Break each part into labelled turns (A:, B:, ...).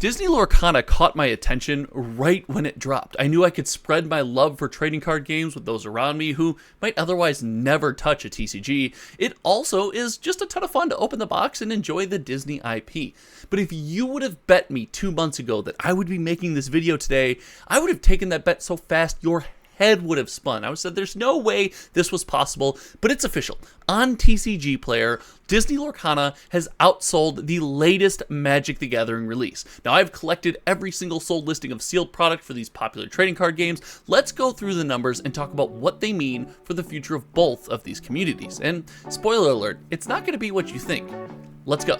A: Disney Lorcana caught my attention right when it dropped. I knew I could spread my love for trading card games with those around me who might otherwise never touch a TCG. It also is just a ton of fun to open the box and enjoy the Disney IP. But if you would have bet me 2 months ago that I would be making this video today, I would have taken that bet so fast your head would have spun. I would have said there's no way this was possible, but it's official. On TCG Player, Disney Lorcana has outsold the latest Magic the Gathering release. Now, I've collected every single sold listing of sealed product for these popular trading card games. Let's go through the numbers and talk about what they mean for the future of both of these communities. And spoiler alert, it's not going to be what you think. Let's go.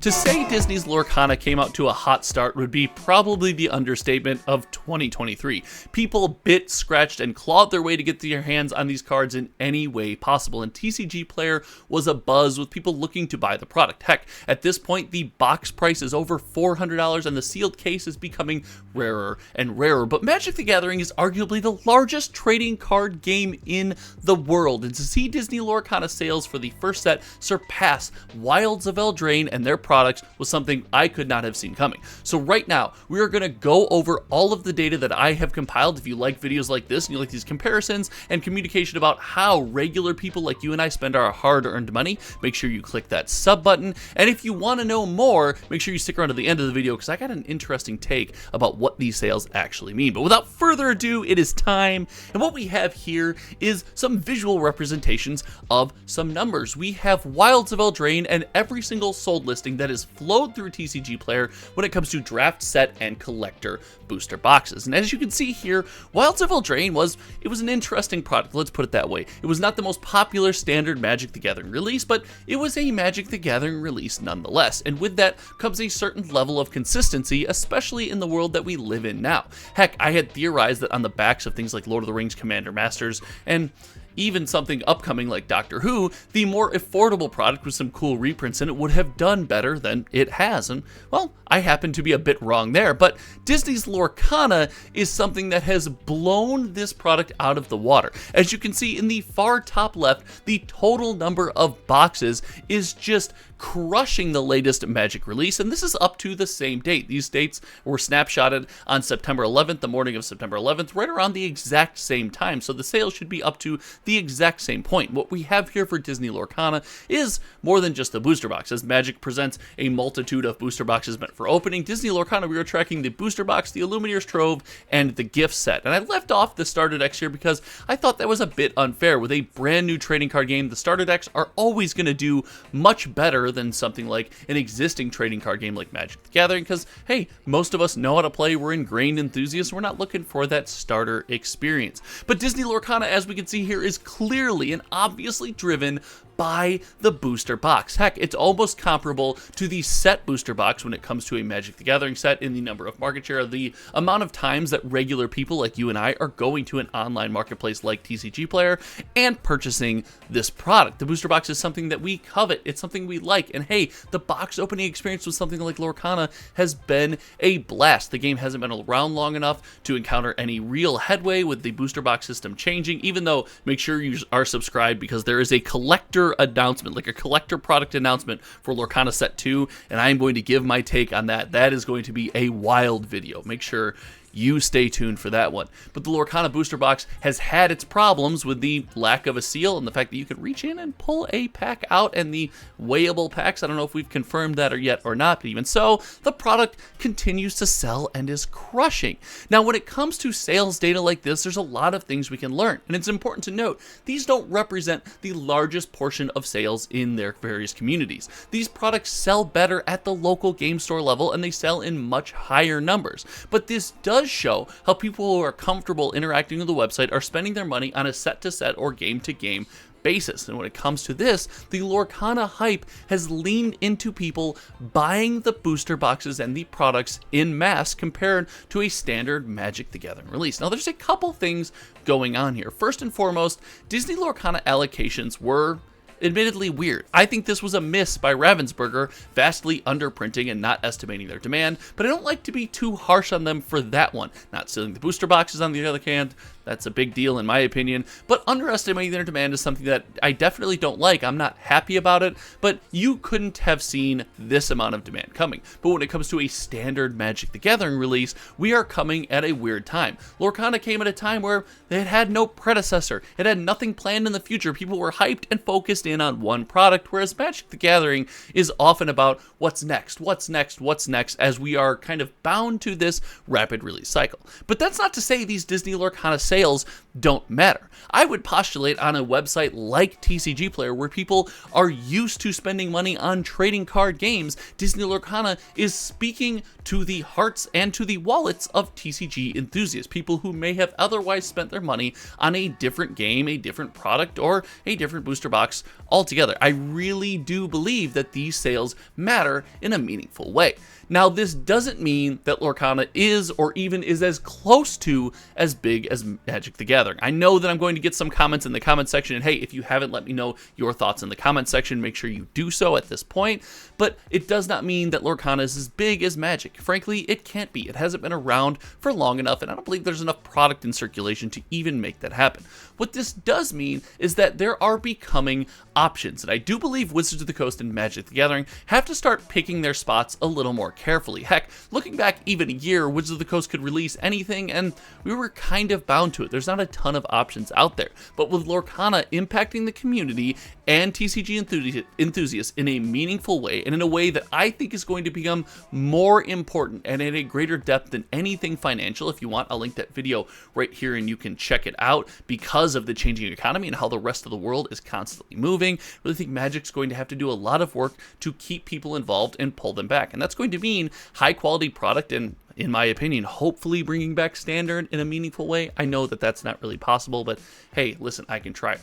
A: To say Disney's Lorcana came out to a hot start would be probably the understatement of 2023. People bit, scratched, and clawed their way to get their hands on these cards in any way possible, and TCG Player was abuzz with people looking to buy the product. Heck, at this point, the box price is over $400 and the sealed case is becoming rarer and rarer, but Magic the Gathering is arguably the largest trading card game in the world, and to see Disney Lorcana sales for the first set surpass Wilds of Eldraine and their products was something I could not have seen coming. So right now, we are going to go over all of the data that I have compiled. If you like videos like this and you like these comparisons and communication about how regular people like you and I spend our hard-earned money, make sure you click that sub button. And if you want to know more, make sure you stick around to the end of the video because I got an interesting take about what these sales actually mean. But without further ado, it is time. And what we have here is some visual representations of some numbers. We have Wilds of Eldraine and every single sold listing that is flowed through TCG Player when it comes to draft, set, and collector booster boxes. And as you can see here, Wilds of Eldraine was an interesting product, let's put it that way. It was not the most popular standard Magic the Gathering release, but it was a Magic the Gathering release nonetheless. And with that comes a certain level of consistency, especially in the world that we live in now. Heck, I had theorized that on the backs of things like Lord of the Rings Commander Masters and even something upcoming like Doctor Who, the more affordable product with some cool reprints in it would have done better than it has. And, well, I happen to be a bit wrong there, but Disney's Lorcana is something that has blown this product out of the water. As you can see in the far top left, the total number of boxes is just crushing the latest Magic release, and this is up to the same date. These dates were snapshotted on September 11th, the morning of September 11th, right around the exact same time, so the sales should be up to the exact same point. What we have here for Disney Lorcana is more than just the booster box. As Magic presents a multitude of booster boxes meant for opening, Disney Lorcana, we are tracking the booster box, the Illuminator's Trove, and the gift set. And I left off the starter decks here because I thought that was a bit unfair. With a brand new trading card game, the starter decks are always going to do much better than something like an existing trading card game like Magic the Gathering, because, hey, most of us know how to play, we're ingrained enthusiasts, we're not looking for that starter experience. But Disney Lorcana, as we can see here, is clearly and obviously driven by the booster box. Heck, it's almost comparable to the set booster box when it comes to a Magic the Gathering set in the number of market share, the amount of times that regular people like you and I are going to an online marketplace like TCG Player and purchasing this product. The booster box is something that we covet, it's something we like, and hey, the box opening experience with something like Lorcana has been a blast. The game hasn't been around long enough to encounter any real headway with the booster box system changing, even though make sure you are subscribed because there is a collector announcement, like a collector product announcement for Lorcana Set 2, and I'm going to give my take on that. That is going to be a wild video. Make sure you stay tuned for that one. But the Lorcana booster box has had its problems with the lack of a seal and the fact that you can reach in and pull a pack out, and the weighable packs. I don't know if we've confirmed that yet or not, but even so, the product continues to sell and is crushing. Now, when it comes to sales data like this, there's a lot of things we can learn, and it's important to note these don't represent the largest portion of sales in their various communities. These products sell better at the local game store level, and they sell in much higher numbers. But this does show how people who are comfortable interacting with the website are spending their money on a set-to-set or game-to-game basis. And when it comes to this, the Lorcana hype has leaned into people buying the booster boxes and the products in mass compared to a standard Magic the Gathering release. Now, there's a couple things going on here. First and foremost, Disney Lorcana allocations were admittedly weird. I think this was a miss by Ravensburger, vastly underprinting and not estimating their demand, but I don't like to be too harsh on them for that one. Not selling the booster boxes on the other hand, That's a big deal in my opinion, but underestimating their demand is something that I definitely don't like. I'm not happy about it, but you couldn't have seen this amount of demand coming. But when it comes to a standard Magic the Gathering release, we are coming at a weird time. Lorcana came at a time where it had no predecessor. It had nothing planned in the future. People were hyped and focused in on one product, whereas Magic the Gathering is often about what's next, what's next, what's next, as we are kind of bound to this rapid release cycle. But that's not to say these Disney Lorcana sales don't matter. I would postulate on a website like TCG Player, where people are used to spending money on trading card games, Disney Lorcana is speaking to the hearts and to the wallets of TCG enthusiasts, people who may have otherwise spent their money on a different game, a different product, or a different booster box altogether. I really do believe that these sales matter in a meaningful way. Now, this doesn't mean that Lorcana is or even is as close to as big as Magic the Gathering. I know that I'm going to get some comments in the comment section, and hey, if you haven't let me know your thoughts in the comment section, make sure you do so at this point, but it does not mean that Lorcana is as big as Magic. Frankly, it can't be. It hasn't been around for long enough, and I don't believe there's enough product in circulation to even make that happen. What this does mean is that there are becoming options, and I do believe Wizards of the Coast and Magic the Gathering have to start picking their spots a little more carefully. Heck, looking back even a year, Wizards of the Coast could release anything, and we were kind of bound to it. There's not a ton of options out there, but with Lorcana impacting the community and TCG enthusiasts in a meaningful way, and in a way that I think is going to become more important and at a greater depth than anything financial. If you want, I'll link that video right here and you can check it out, because of the changing economy and how the rest of the world is constantly moving. I really think Magic's going to have to do a lot of work to keep people involved and pull them back, and that's going to mean high quality product and, in my opinion, hopefully bringing back Standard in a meaningful way. I know that that's not really possible, but hey, listen, I can try.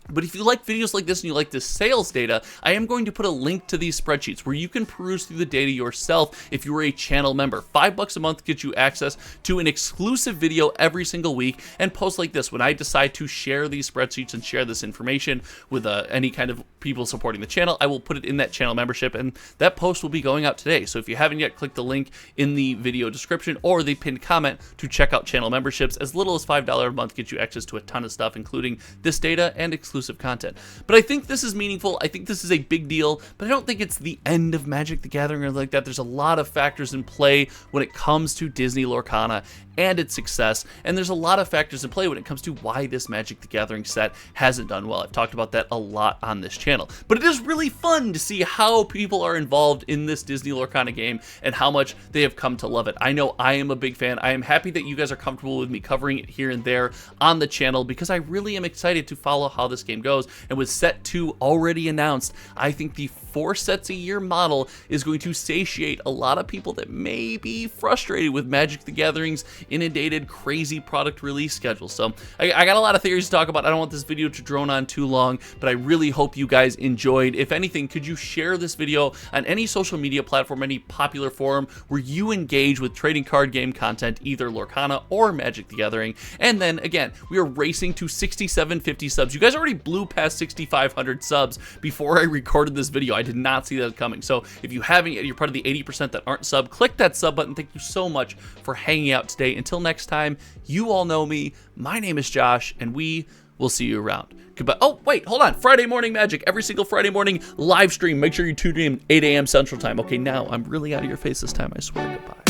A: But if you like videos like this and you like this sales data, I am going to put a link to these spreadsheets where you can peruse through the data yourself if you are a channel member. $5 a month gets you access to an exclusive video every single week and posts like this. When I decide to share these spreadsheets and share this information with any kind of people supporting the channel, I will put it in that channel membership, and that post will be going out today. So if you haven't yet, click the link in the video description or the pinned comment to check out channel memberships. As little as $5 a month gets you access to a ton of stuff, including this data and exclusive content. But I think this is meaningful. I think this is a big deal, but I don't think it's the end of Magic the Gathering or like that. There's a lot of factors in play when it comes to Disney Lorcana and its success, and there's a lot of factors in play when it comes to why this Magic the Gathering set hasn't done well. I've talked about that a lot on this channel, but it is really fun to see how people are involved in this Disney Lorcana game and how much they have come to love it. I know I am a big fan. I am happy that you guys are comfortable with me covering it here and there on the channel, because I really am excited to follow how this game goes. And with set 2 already announced, I think the 4 sets a year model is going to satiate a lot of people that may be frustrated with Magic the Gathering's inundated, crazy product release schedule. So I got a lot of theories to talk about. I don't want this video to drone on too long, but I really hope you guys enjoyed. If anything, could you share this video on any social media platform, any popular forum where you engage with trading card game content, either Lorcana or Magic the Gathering? And then again, we are racing to 6,750 subs. You guys already blew past 6,500 subs before I recorded this video. I did not see that coming. So if you haven't yet, you're part of the 80% that aren't sub, click that sub button. Thank you so much for hanging out today. Until next time, you all know me. My name is Josh, and we will see you around. Goodbye. Oh, wait, hold on. Friday Morning Magic. Every single Friday morning live stream. Make sure you tune in 8 a.m. Central Time. Okay, now I'm really out of your face this time. I swear. Goodbye.